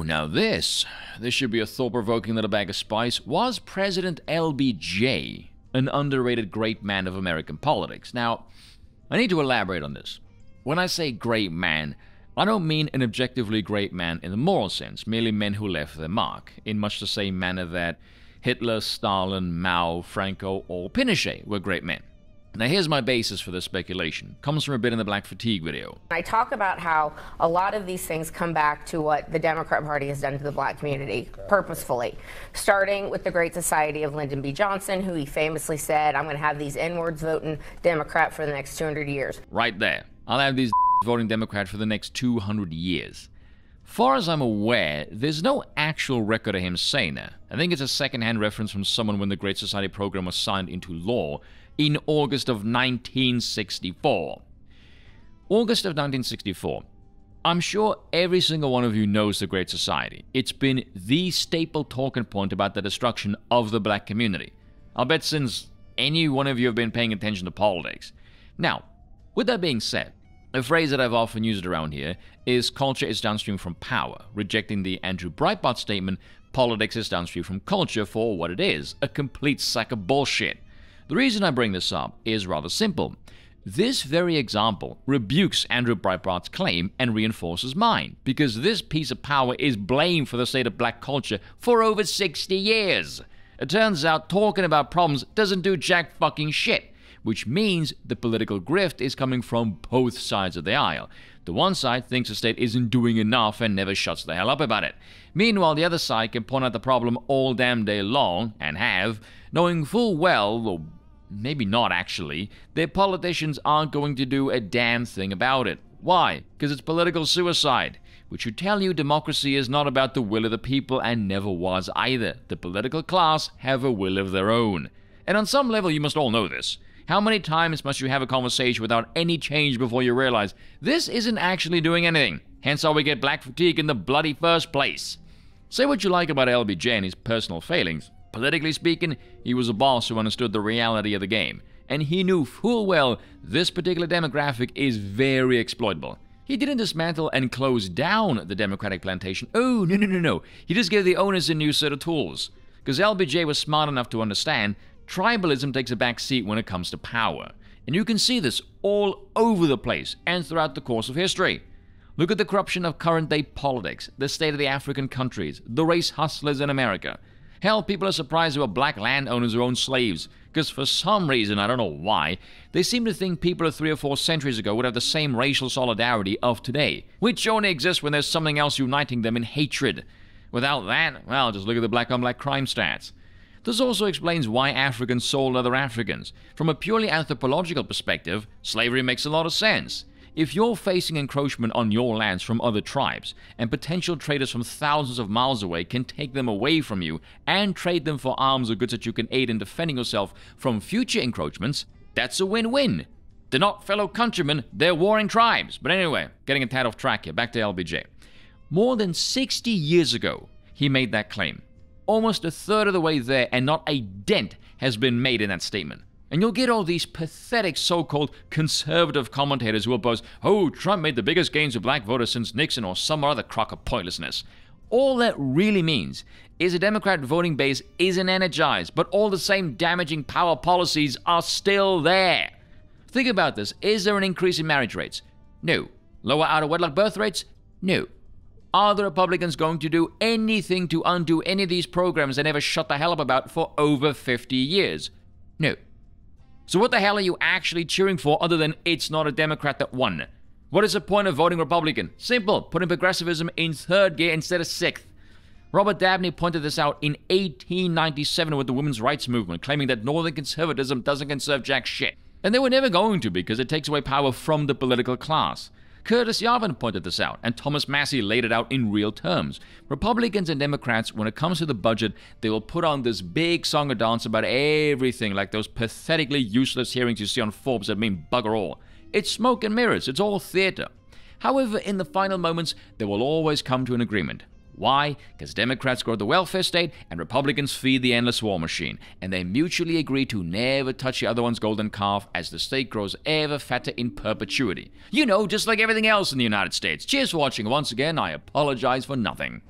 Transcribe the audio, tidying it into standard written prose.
now this should be a thought-provoking little bag of spice. Was President LBJ an underrated great man of American politics? Now, I need to elaborate on this. When I say great man, I don't mean an objectively great man in the moral sense, merely men who left their mark, in much the same manner that Hitler, Stalin, Mao, Franco, or Pinochet were great men. Now here's my basis for this speculation. Comes from a bit in the Black Fatigue video. I talk about how a lot of these things come back to what the Democrat Party has done to the black community purposefully, starting with the Great Society of Lyndon B. Johnson, who he famously said, I'm going to have these N-words voting Democrat for the next 200 years. Right there. I'll have these voting Democrat for the next 200 years. Far as I'm aware, there's no actual record of him saying that. I think it's a second-hand reference from someone when the Great Society program was signed into law in August of 1964. August of 1964. I'm sure every single one of you knows the Great Society. It's been the staple talking point about the destruction of the black community. I'll bet since any one of you have been paying attention to politics. Now, with that being said, a phrase that I've often used around here is culture is downstream from power, rejecting the Andrew Breitbart statement, politics is downstream from culture for what it is, a complete sack of bullshit. The reason I bring this up is rather simple. This very example rebukes Andrew Breitbart's claim and reinforces mine, because this piece of power is blamed for the state of black culture for over 60 years. It turns out talking about problems doesn't do jack fucking shit, which means the political grift is coming from both sides of the aisle. The one side thinks the state isn't doing enough and never shuts the hell up about it. Meanwhile, the other side can point out the problem all damn day long, and have, knowing full well, or maybe not actually, their politicians aren't going to do a damn thing about it. Why? Because it's political suicide, which should tell you democracy is not about the will of the people and never was either. The political class have a will of their own. And on some level you must all know this. How many times must you have a conversation without any change before you realize this isn't actually doing anything? Hence how we get black fatigue in the bloody first place. Say what you like about LBJ and his personal failings. Politically speaking, he was a boss who understood the reality of the game. And he knew full well this particular demographic is very exploitable. He didn't dismantle and close down the Democratic plantation. Oh, no. He just gave the owners a new set of tools. Because LBJ was smart enough to understand tribalism takes a back seat when it comes to power. And you can see this all over the place and throughout the course of history. Look at the corruption of current-day politics, the state of the African countries, the race hustlers in America. Hell, people are surprised about black landowners who own slaves, because for some reason, I don't know why, they seem to think people of 3 or 4 centuries ago would have the same racial solidarity of today, which only exists when there's something else uniting them in hatred. Without that, well, just look at the black-on-black crime stats. This also explains why Africans sold other Africans. From a purely anthropological perspective, slavery makes a lot of sense. If you're facing encroachment on your lands from other tribes, and potential traders from thousands of miles away can take them away from you and trade them for arms or goods that you can aid in defending yourself from future encroachments, that's a win-win. They're not fellow countrymen, they're warring tribes. But anyway, getting a tad off track here, back to LBJ. More than 60 years ago, he made that claim. Almost a third of the way there, and not a dent has been made in that statement. And you'll get all these pathetic so-called conservative commentators who will boast, oh, Trump made the biggest gains of black voters since Nixon or some other crock of pointlessness. All that really means is a Democrat voting base isn't energized, but all the same damaging power policies are still there. Think about this. Is there an increase in marriage rates? No. Lower out-of-wedlock birth rates? No. Are the Republicans going to do anything to undo any of these programs they never shut the hell up about for over 50 years? No. So what the hell are you actually cheering for other than it's not a Democrat that won? What is the point of voting Republican? Simple, putting progressivism in 3rd gear instead of 6th. Robert Dabney pointed this out in 1897 with the women's rights movement, claiming that Northern conservatism doesn't conserve jack shit. And they were never going to, because it takes away power from the political class. Curtis Yarvin pointed this out, and Thomas Massey laid it out in real terms. Republicans and Democrats, when it comes to the budget, they will put on this big song and dance about everything, like those pathetically useless hearings you see on Forbes that mean bugger all. It's smoke and mirrors, it's all theater. However, in the final moments, they will always come to an agreement. Why? Because Democrats grow the welfare state and Republicans feed the endless war machine, and they mutually agree to never touch the other one's golden calf as the state grows ever fatter in perpetuity. You know, just like everything else in the United States. Cheers for watching once again. I apologize for nothing.